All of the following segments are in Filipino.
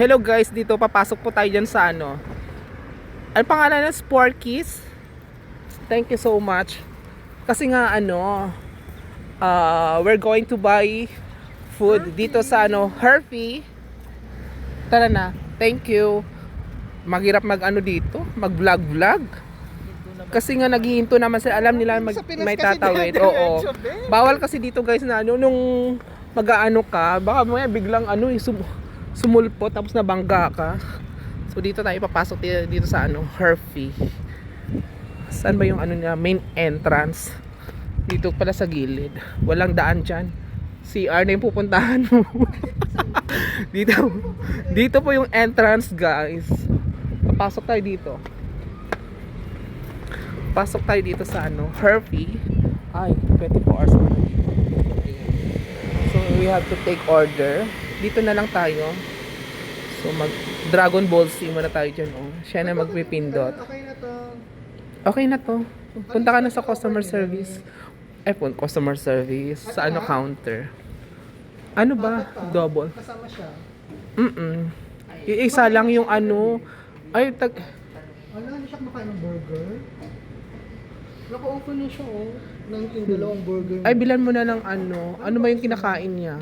Hello guys, dito papasok po tayo dyan sa ano. Ano pangalan na? Sporkies. Thank you so much. Kasi nga ano, we're going to buy food dito sa ano, Herfy. Tara na. Thank you. Maghirap mag ano dito, mag vlog. Kasi nga naghihinto naman sila, alam nila may tatawid. Oo. Bawal kasi dito guys na ano, nung mag-aano ka, baka may biglang ano, sumulpot tapos nabangga ka. So dito tayo papasok dito sa ano, Herfy. Saan ba yung ano niya, main entrance? Dito pala sa gilid. Walang daan diyan. CR na yung pupuntahan mo. dito po yung entrance guys. Papasok tayo dito. Pasok tayo dito sa ano, Herfy. Ay, 24 hours na dito. So we have to take order. Dito na lang tayo. So mag Dragon Ball Z muna tayo dyan. Oh. Siya na magpipindot. Okay na to. Okay na to. Punta ka na sa customer service. Customer service. Sa ano, counter. Ano ba? Double. Kasama siya. Isa lang yung ano. Ay, Ano, hindi siya kumakain ng burger? Naka-open na siya, oh. Ng dalawang burger. ay, bilan mo na ng ano. Ano ba yung kinakain niya?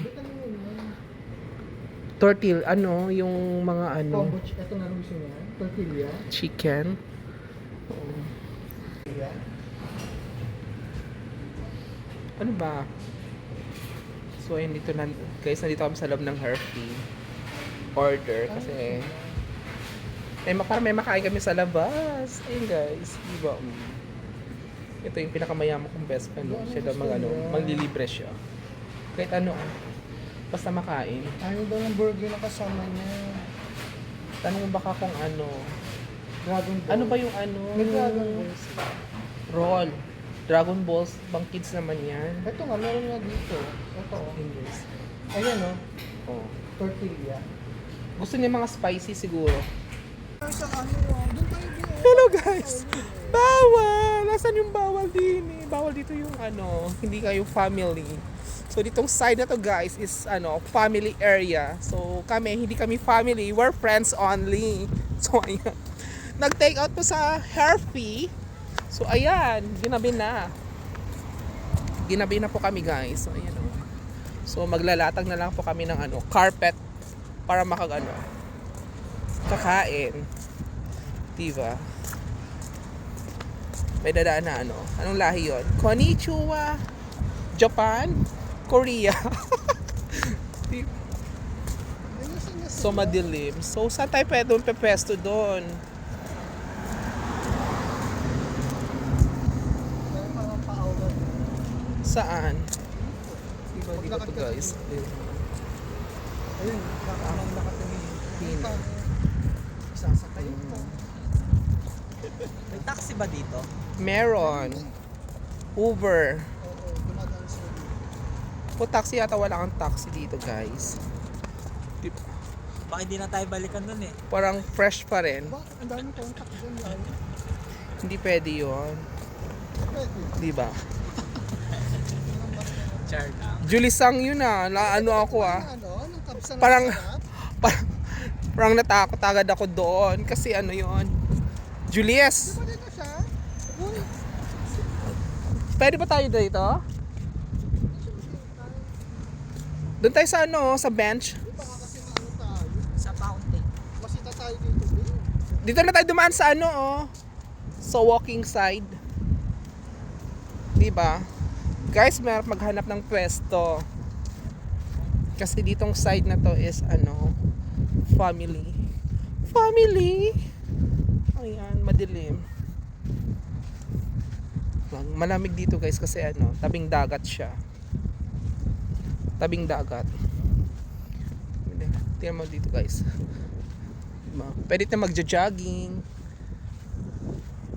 Tortilla, ano, yung mga ano, Combo, ito nga gusto niya. Tortilla. chicken. Ano ba? So, ayun, dito na, guys, nandito kami sa loob ng Herfy. Order, kasi, para may makain kami sa labas. Ayun, guys, diba? Ito yung pinakamayaman kong best friend. Siya daw maglilibre siya. Kahit ano, basta makain. Ayaw daw ng burger na kasama niya. Tanong mo baka kung ano, Dragon Ball. ano ba yung ano? May Dragon Balls. Roll. Dragon Balls, pang kids naman yan. Ito nga, meron nga dito. Ito, oh. English. Ayan, oh. Oh. Tortilla. Gusto niya mga spicy siguro. Sa ano, doon tayo din. Hello guys! Bawal! Nasaan yung bawal din eh? Bawal dito yung ano, hindi kayo family. So ditong side na to guys is ano, family area. So hindi kami family, we're friends only. So ayan. Nag-take out po sa Herfy. So ayan, ginabi na. Ginabi na po kami guys. So ayan oh. So maglalatag na lang po kami ng ano, carpet para kakain. Diba? May dadaan na ano. Anong lahi yun? Konnichiwa. Japan. Korea. So madilim. So saan tayo pwede pepesto doon? Saan? Diba dito to guys? Ayun, nakakalang nakatingin. Sasakay ito. May taxi ba dito? Meron. Uber. Oo, gumagaan sila dito. Po taxi yata, wala kang taxi dito guys. Diba? Baka hindi na tayo balikan dun eh. Parang fresh pa rin. Bakit? Ang dami contact doon lang. Hindi pwede yun. Pwede. Diba? Char lang. Julisang yun ah. Ano ako ah. Ano? Anong kabsa na Parang- sarap? Parang natakot agad ako doon. Kasi ano yun. Julius! Di ba dito siya? Uy, Pwede ba tayo dito? Doon tayo sa ano, sa bench. baka kasi ano tayo. Sa fountain. Masita tayo dito, Bill. Dito na tayo dumaan sa ano oh. Sa walking side. Diba? Guys, may maghanap ng pwesto. Kasi ditong side na to is ano, family. Family! Ayan, madilim. Malamig dito guys kasi ano, tabing dagat siya. Tabing dagat. Tingnan mo dito guys. Diba? Pwede na magja-jogging.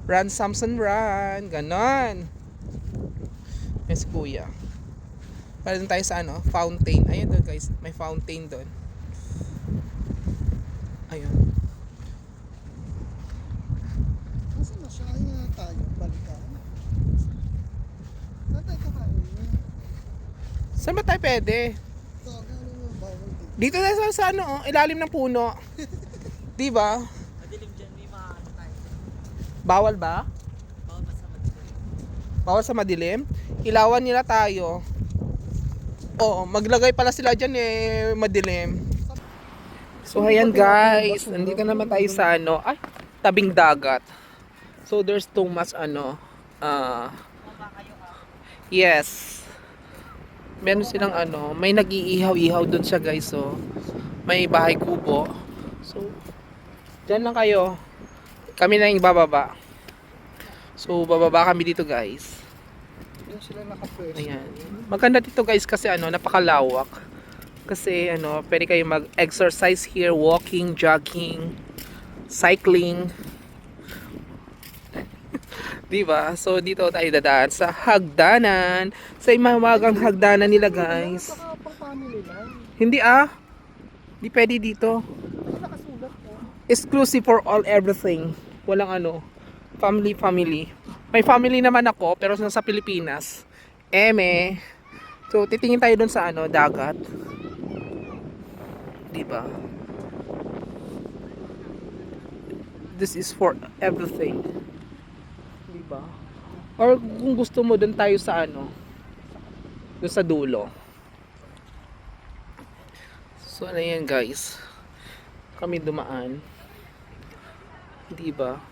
Run Samson run. Ganon. Yes, kuya. Para dun tayo sa ano, fountain. Ayun doon guys, may fountain doon. Ayun. Nasaan na siya? Ayun na tayo. Balikan. Saan tayo kakain? Saan ba tayo pwede? Ito, ano yung bawal dito? Dito na sa ano, oh, ilalim ng puno. Di ba? Madilim dyan, may maano tayo. Bawal ba? Bawal pa sa madilim. Bawal sa madilim? Ilawan nila tayo. Oo, maglagay pala sila dyan madilim. So ayan guys, nandito naman tayo sa tabing dagat. So there's too much yes. Meron silang may nag-iihaw-ihaw dun siya guys, so may bahay kubo. So dyan lang kayo. Kami na yung bababa. So bababa kami dito guys. Doon sila nakapwesto. Ayan. Maganda dito guys kasi napakalawak. Kasi pwede kayo mag-exercise here, walking, jogging, cycling. Diba? So dito tayo dadaan sa hagdanan. Sa imawagang hagdanan nila guys. Saka pang family lang. Hindi Di pwede dito. Ay, nakasulat po. Exclusive for all everything. Walang family. May family naman ako pero nasa Pilipinas. So titingin tayo dun sa dagat. Diba? This is for everything. Diba? Or kung gusto mo dun tayo sa dun sa dulo. So ano yan guys? Kami dumaan. Diba?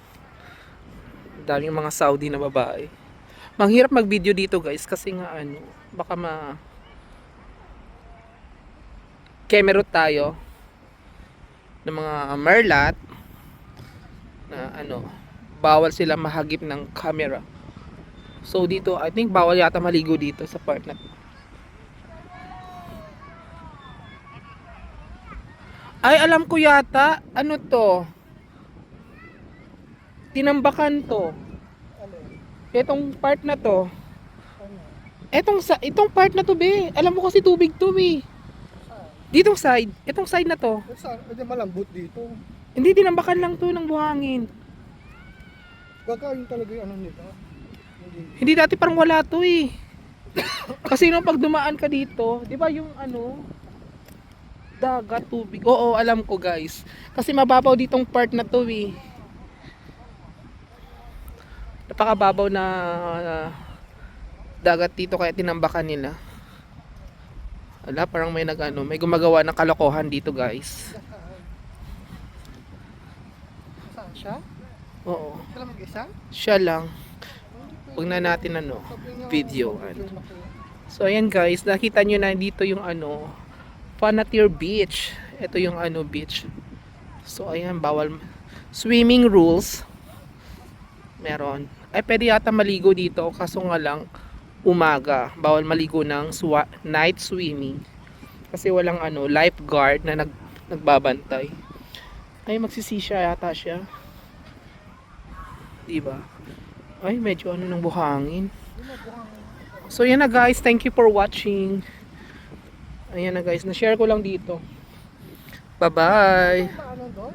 Daming mga Saudi na babae. Manghirap mag-video dito guys kasi nga baka kemerot tayo ng mga merlat na bawal sila mahagip ng camera. So dito, I think bawal yata maligo dito sa part na to. Ay, alam ko yata, to? Tinambakan to. Ano? Itong part na to. Ano? Itong part na to, be. Alam mo kasi tubig to, be. Ditong side. Itong side na to. Hindi malambot dito. Hindi, tinambakan lang to ng buhangin. Gagawin talaga yung nito. Hindi dati parang wala to eh. Kasi nung pag dumaan ka dito, di ba yung dagat, tubig. Oo, alam ko guys. Kasi mababaw ditong part na to eh. Napakababaw na dagat dito kaya tinambakan nila. Wala, parang may may gumagawa ng kalokohan dito guys. Saan siya? Oo, Sila mag-isa? siya lang. Huwag na natin video. So ayan guys, nakita nyo na dito yung Fanatir Beach. Ito yung beach. So ayan, bawal swimming rules. Meron. Ay pwede yata maligo dito kaso nga lang umaga. Bawal maligo ng night swimming. Kasi walang lifeguard na nagbabantay. Ay magsisisya yata siya. Diba? Ay medyo ng buhangin. So yan na guys, thank you for watching. Ayan na guys, na-share ko lang dito. Bye bye. Paano doon?